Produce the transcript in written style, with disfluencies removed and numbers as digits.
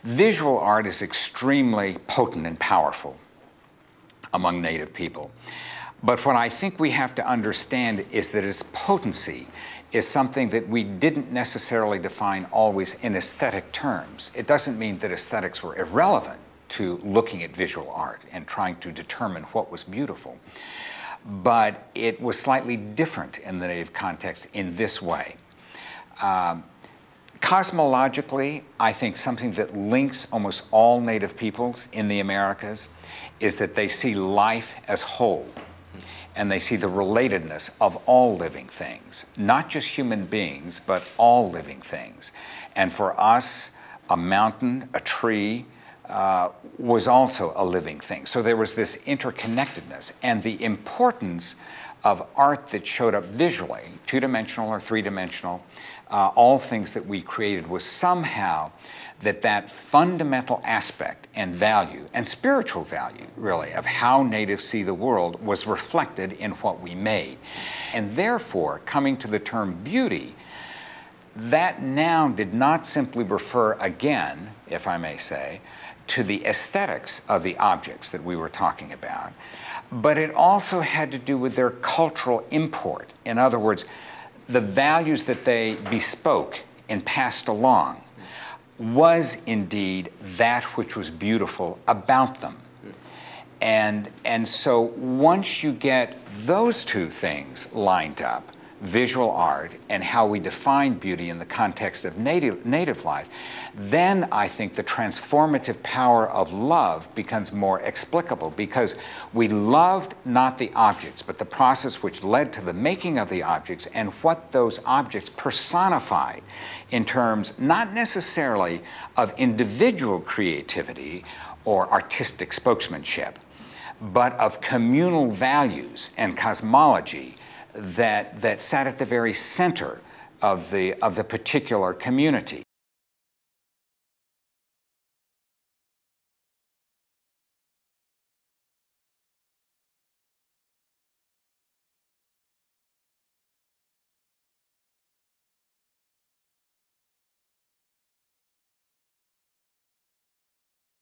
Visual art is extremely potent and powerful among Native people. But what I think we have to understand is that its potency is something that we didn't necessarily define always in aesthetic terms. It doesn't mean that aesthetics were irrelevant to looking at visual art and trying to determine what was beautiful. But it was slightly different in the Native context in this way. Cosmologically, I think something that links almost all Native peoples in the Americas is that they see life as whole, and they see the relatedness of all living things, not just human beings, but all living things. And for us, a mountain, a tree, was also a living thing. So there was this interconnectedness, and the importance of art that showed up visually, two-dimensional or three-dimensional, all things that we created, was somehow that fundamental aspect and value, and spiritual value, really, of how natives see the world was reflected in what we made. And therefore, coming to the term beauty, that noun did not simply refer, again, if I may say, to the aesthetics of the objects that we were talking about, but it also had to do with their cultural import. In other words, the values that they bespoke and passed along was indeed that which was beautiful about them. And so once you get those two things lined up, visual art and how we define beauty in the context of native life, then I think the transformative power of love becomes more explicable, because we loved not the objects, but the process which led to the making of the objects and what those objects personified in terms not necessarily of individual creativity or artistic spokesmanship, but of communal values and cosmology that sat at the very center of the particular community.